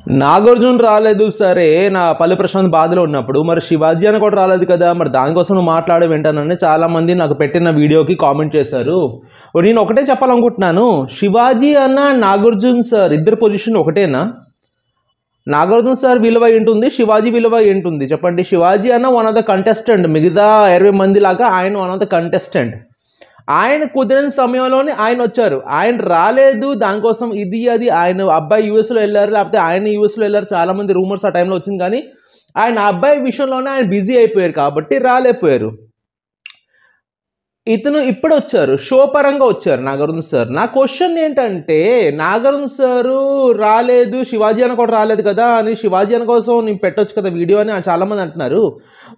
నాగార్జున రాలేదు సరే, నా పల్లి ప్రశాంత్ బాధలో ఉన్నప్పుడు మరి శివాజీ అని కూడా రాలేదు కదా, మరి దానికోసం నువ్వు మాట్లాడే వింటానని చాలామంది నాకు పెట్టిన వీడియోకి కామెంట్ చేశారు. నేను ఒకటే చెప్పాలనుకుంటున్నాను, శివాజీ అన్న నాగార్జున సార్ ఇద్దరు పొజిషన్ ఒకటేనా? నాగార్జున సార్ విలువ ఏంటుంది, శివాజీ విలువ ఏంటుంది చెప్పండి. శివాజీ అన్న వన్ ఆఫ్ ద కంటెస్టెంట్, మిగతా 20 మంది లాగా ఆయన వన్ ఆఫ్ ద కంటెస్టెంట్. ఆయన కుదిరిన సమయంలోనే ఆయన వచ్చారు, ఆయన రాలేదు దానికోసం ఇది అది. ఆయన అబ్బాయి యూఎస్లో వెళ్ళారు, లేకపోతే ఆయన యూఎస్లో వెళ్ళారు, చాలామంది రూమర్స్ ఆ టైంలో వచ్చింది. కానీ ఆయన అబ్బాయి విషయంలోనే ఆయన బిజీ అయిపోయారు కాబట్టి రాలేకపోయారు. ఇతను ఇప్పుడు వచ్చారు, షో పరంగా వచ్చారు నాగార్జున సార్. నా క్వశ్చన్ ఏంటంటే, నాగార్జున సారు రాలేదు, శివాజీ అన్న కూడా రాలేదు కదా అని, శివాజీ అన్న కోసం నేను పెట్టొచ్చు కదా వీడియో అని చాలామంది అంటున్నారు.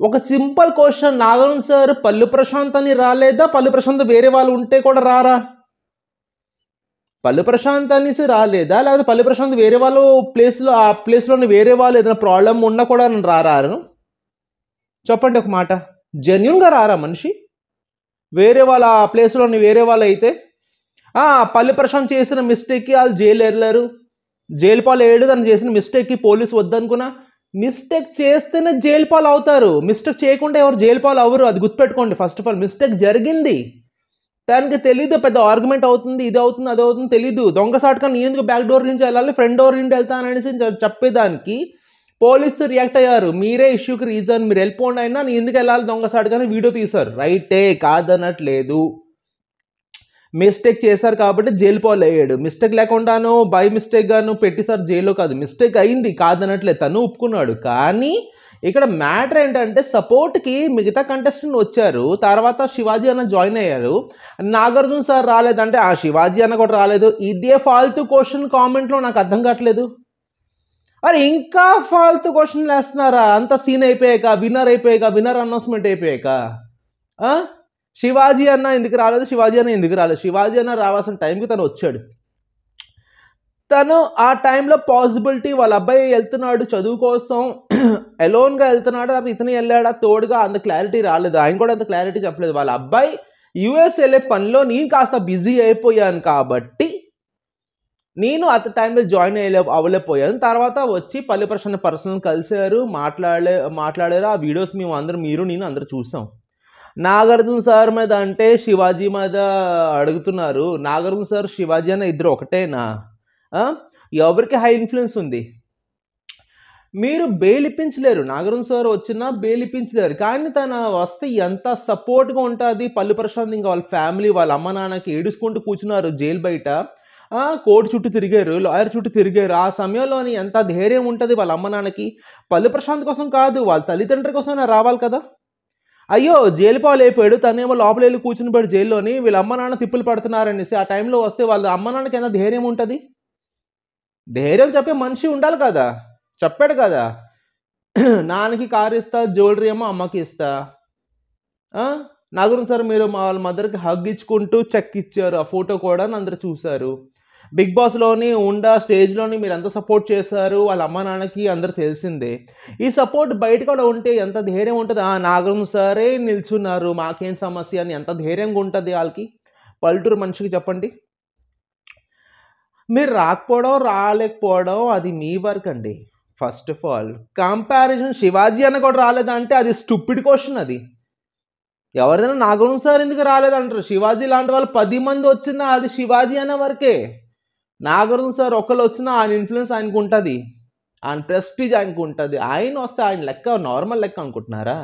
ఒక సింపుల్ క్వశ్చన్, నాగార్జున సార్ పల్లి ప్రశాంత్ అని రాలేదా? పల్లి ప్రశాంత్ వేరే వాళ్ళు ఉంటే కూడా రారా? పల్లి ప్రశాంత్ అనేసి రాలేదా, లేకపోతే పల్లి ప్రశాంత్ వేరే వాళ్ళు ప్లేస్లో, ఆ ప్లేస్లోని వేరే వాళ్ళు ఏదైనా ప్రాబ్లం ఉన్నా కూడా రారాను చెప్పండి ఒక మాట. జెన్యున్గా రారా మనిషి? వేరే వాళ్ళ ప్లేస్లోని వేరే వాళ్ళు అయితే పల్లి ప్రశాంత్ చేసిన మిస్టేక్కి వాళ్ళు జైలు వెళ్ళారు, జైలు పాలు వేయడు. తను చేసిన మిస్టేక్కి పోలీసు వద్దనుకున్నా, మిస్టేక్ చేస్తేనే జైలు పాలు అవుతారు, మిస్టేక్ చేయకుండా ఎవరు జైలు పాలు అవ్వరు. అది గుర్తుపెట్టుకోండి. ఫస్ట్ ఆఫ్ ఆల్ మిస్టేక్ జరిగింది, దానికి తెలీదు, పెద్ద ఆర్గ్యుమెంట్ అవుతుంది, ఇది అవుతుంది అది అవుతుంది తెలీదు. దొంగసాటుగా నీ ఎందుకు బ్యాక్ డోర్ నుంచి వెళ్ళాలి, ఫ్రంట్ డోర్ నుంచి వెళ్తాననేసి చెప్పేదానికి పోలీసు రియాక్ట్ అయ్యారు. మీరే ఇష్యూకి రీజన్, మీరు వెళ్ళిపోండి అయినా నీ ఎందుకు వెళ్ళాలి దొంగసాటుగానే వీడియో తీశారు. రైటే, కాదనట్లేదు. మిస్టేక్ చేశారు కాబట్టి జైలు పాలు అయ్యాడు. మిస్టేక్ లేకుండాను బై మిస్టేక్ గాను పెట్టేశారు జైల్లో, కాదు మిస్టేక్ అయింది కాదనట్లేదు, తను ఒప్పుకున్నాడు. కానీ ఇక్కడ మ్యాటర్ ఏంటంటే, సపోర్ట్కి మిగతా కంటెస్టెంట్ వచ్చారు, తర్వాత శివాజీ అన్న జాయిన్ అయ్యారు, నాగార్జున సార్ రాలేదంటే ఆ శివాజీ అన్న కూడా రాలేదు. ఇదే ఫాల్తూ క్వశ్చన్ కామెంట్లో నాకు అర్థం కావట్లేదు. అరే ఇంకా ఫాల్తూ క్వశ్చన్లు వేస్తున్నారా? అంత సీన్ అయిపోయాక, విన్నర్ అనౌన్స్మెంట్ అయిపోయాక శివాజీ అన్న ఎందుకు రాలేదు, శివాజీ అన్న ఎందుకు రాలేదు? శివాజీ అన్న రావాల్సిన టైంకి తను వచ్చాడు. తను ఆ టైంలో పాసిబిలిటీ, వాళ్ళ అబ్బాయి వెళ్తున్నాడు చదువు కోసం, ఎలోన్గా వెళ్తున్నాడు, అది ఇతను వెళ్ళాడా తోడుగా, అంత క్లారిటీ రాలేదు. ఆయన కూడా అంత క్లారిటీ చెప్పలేదు. వాళ్ళ అబ్బాయి యూఎస్ వెళ్ళే పనిలో నేను కాస్త బిజీ అయిపోయాను కాబట్టి నేను అత టైంలో జాయిన్ అవ్వలేకపోయాను. తర్వాత వచ్చి పల్లి ప్రశాంత్ పర్సనల్ కలిశారు, మాట్లాడారు. ఆ వీడియోస్ మేము అందరం, మీరు నేను అందరూ చూసాం. నాగార్జున సార్ మీద అంటే శివాజీ మీద అడుగుతున్నారు. నాగార్జున సార్ శివాజీ అన్న ఇద్దరు ఒకటేనా? ఎవరికి హై ఇన్ఫ్లుయెన్స్ ఉంది? మీరు బెయిల్ ఇప్పించలేరు, నాగార్జున సార్ వచ్చినా బెయిల్ ఇప్పించలేరు. కానీ తన వస్తే ఎంత సపోర్ట్గా ఉంటుంది. పల్లి ప్రశాంత్ ఇంకా వాళ్ళ ఫ్యామిలీ, వాళ్ళ అమ్మ నాన్నకి ఏడుచుకుంటూ కూర్చున్నారు జైలు బయట, కోర్టు చుట్టూ తిరిగారు, లాయర్ చుట్టూ తిరిగారు. ఆ సమయంలోని ఎంత ధైర్యం ఉంటుంది వాళ్ళ అమ్మ నాన్నకి? పల్లి ప్రశాంత్ కోసం కాదు, వాళ్ళ తల్లిదండ్రుల కోసం రావాలి కదా. అయ్యో జైలు పాలు అయిపోయాడు, తనేమో లోపల వెళ్ళి కూర్చుని పడి జైల్లోని, వీళ్ళ అమ్మ నాన్న తిప్పులు పడుతున్నారనేసి ఆ టైంలో వస్తే వాళ్ళ అమ్మ నాన్నకి ఎంత ధైర్యం ఉంటుంది? ధైర్యం చెప్పే మనిషి ఉండాలి కదా. చెప్పాడు కదా, నాన్నకి కారు ఇస్తా, జ్యువెలరీ ఏమో అమ్మకి ఇస్తా. నాగార్జున సార్ మీరు వాళ్ళ మదర్కి హగ్ ఇచ్చుకుంటూ చెక్ ఇచ్చారు, ఆ ఫోటో కూడా అందరూ చూశారు. బిగ్ బాస్లోని స్టేజ్లోని మీరు ఎంత సపోర్ట్ చేశారు వాళ్ళ అమ్మ నాన్నకి అందరూ తెలిసిందే. ఈ సపోర్ట్ బయట కూడా ఉంటే ఎంత ధైర్యం ఉంటుంది. నాగార్జున సారే నిల్చున్నారు, మాకేం సమస్య అని ఎంత ధైర్యంగా ఉంటుంది వాళ్ళకి, పల్లెటూరు మనిషికి చెప్పండి. మీరు రాలేకపోవడం అది మీ వర్క్ అండి. First of all comparison, Shivaji అన్న కూడా రాలేదంటే అది స్టూపిడ్ క్వశ్చన్. అది ఎవరిదైనా నాగార్జున సార్ ఎందుకు రాలేదంటారు. శివాజీ లాంటి వాళ్ళు 10 మంది వచ్చినా అది శివాజీ అనే వరకే. నాగార్జున సార్ ఒకళ్ళు వచ్చినా ఆయన ఇన్ఫ్లుయెన్స్ ఆయనకు ఉంటుంది, ఆయన ప్రెస్టీజ్ ఆయనకు ఉంటుంది. ఆయన వస్తే ఆయన లెక్క నార్మల్ లెక్క అనుకుంటున్నారా?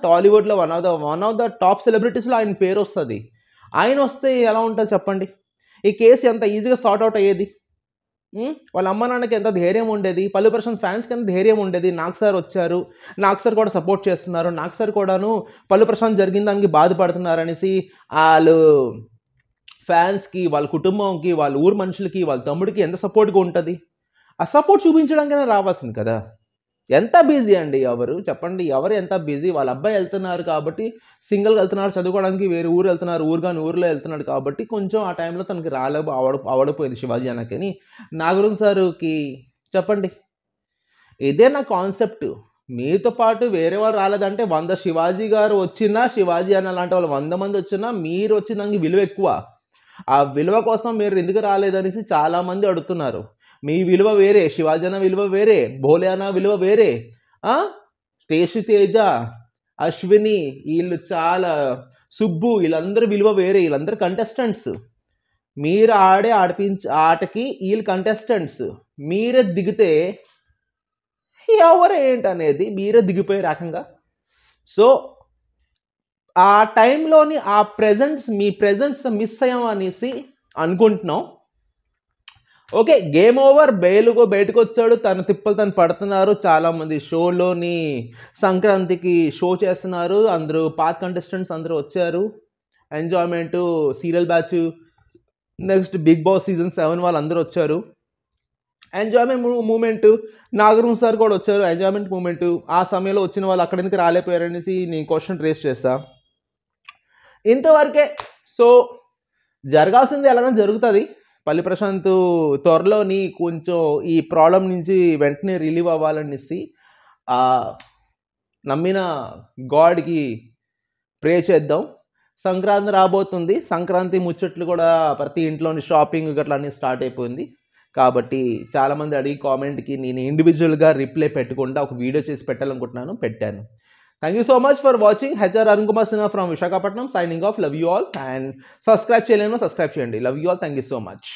టాలీవుడ్లో వన్ ఆఫ్ ద టాప్ సెలబ్రిటీస్లో ఆయన పేరు వస్తుంది. ఆయన వస్తే ఎలా ఉంటుంది చెప్పండి? ఈ కేసు ఎంత ఈజీగా సార్ట్ అవుట్ అయ్యేది. వాళ్ళ అమ్మ నాన్నకి ఎంత ధైర్యం ఉండేది, పల్లి ప్రశాంత్ ఫ్యాన్స్కి ఎంత ధైర్యం ఉండేది. నాగ్ సార్ వచ్చారు, నాగ్ సార్ కూడా సపోర్ట్ చేస్తున్నారు, నాగ్ సార్ కూడాను పల్లి ప్రశాంత్ జరిగిన దానికి బాధపడుతున్నారు అనేసి వాళ్ళు ఫ్యాన్స్కి, వాళ్ళ కుటుంబంకి, వాళ్ళ ఊరు మనుషులకి, వాళ్ళ తమ్ముడికి ఎంత సపోర్ట్గా ఉంటుంది. ఆ సపోర్ట్ చూపించడానికైనా రావాల్సింది కదా. ఎంత బిజీ అండి ఎవరు చెప్పండి, ఎవరు ఎంత బిజీ? వాళ్ళ అబ్బాయి వెళ్తున్నారు కాబట్టి, సింగిల్గా వెళ్తున్నారు చదువుకోవడానికి, వేరే ఊరు వెళ్తున్నారు, ఊరిలో వెళ్తున్నాడు కాబట్టి కొంచెం ఆ టైంలో తనకి అవడిపోయింది శివాజీ అన్నకని. నాగార్జున సార్కి చెప్పండి, ఇదే నా కాన్సెప్ట్. మీతో పాటు వేరే వాళ్ళు రాలేదంటే 100 శివాజీ గారు వచ్చినా, శివాజీ అన్న లాంటి వాళ్ళు 100 మంది వచ్చినా, మీరు వచ్చిన దానికి విలువ ఎక్కువ. ఆ విలువ కోసం మీరు ఎందుకు రాలేదనేసి చాలామంది అడుగుతున్నారు. మీ విలువ వేరే, శివాజీ అన్న విలువ వేరే, భోలే అన్న విలువ వేరే, టేషు తేజ, అశ్విని, వీళ్ళు చాలా, సుబ్బు, వీళ్ళందరూ విలువ వేరే, వీళ్ళందరూ కంటెస్టెంట్స్. మీరు ఆడే ఆటకి వీళ్ళు కంటెస్టెంట్స్. మీరే దిగితే ఎవరు ఏంటనేది మీరే దిగిపోయే రకంగా. సో ఆ టైంలోని ఆ మీ ప్రెజెంట్స్ మిస్ అయ్యాం అనేసి అనుకుంటున్నాం. Okay, game over. బయటకు వచ్చాడు, తన తిప్పలు తను పడుతున్నారు. చాలామంది షోలోని సంక్రాంతికి షో చేస్తున్నారు, అందరూ పాత కంటెస్టెంట్స్ అందరూ వచ్చారు. Enjoyment, serial batch, next Big Boss season 7 వాళ్ళందరూ వచ్చారు. Enjoyment moment. నాగరం సార్ కూడా వచ్చారు, ఎంజాయ్మెంట్ మూమెంట్. ఆ సమయంలో వచ్చిన వాళ్ళు అక్కడి నుంచి రాలేకపోయారనేసి నేను క్వశ్చన్ రేస్ చేస్తా. ఇంతవరకే. సో జరగాల్సింది ఎలాగైనా జరుగుతుంది. పల్లి ప్రశాంత్ త్వరలోని కొంచెం ఈ ప్రాబ్లం నుంచి వెంటనే రిలీవ్ అవ్వాలనేసి నమ్మిన గాడ్కి ప్రే చేద్దాం. సంక్రాంతి రాబోతుంది. సంక్రాంతి ముచ్చట్లు కూడా ప్రతి ఇంట్లోని షాపింగ్ గట్లా అన్నీ స్టార్ట్ అయిపోయింది. కాబట్టి చాలామంది అడిగి కామెంట్కి నేను ఇండివిజువల్గా రిప్లై పెట్టకుండా ఒక వీడియో చేసి పెట్టాలనుకుంటున్నాను, పెట్టాను. Thank you so much for watching. HR Arun Kumar Sinha from Visakhapatnam signing off. Love you all. And subscribe చేయలేను, సబ్స్క్రైబ్ చేయండి. Love you all. Thank you so much.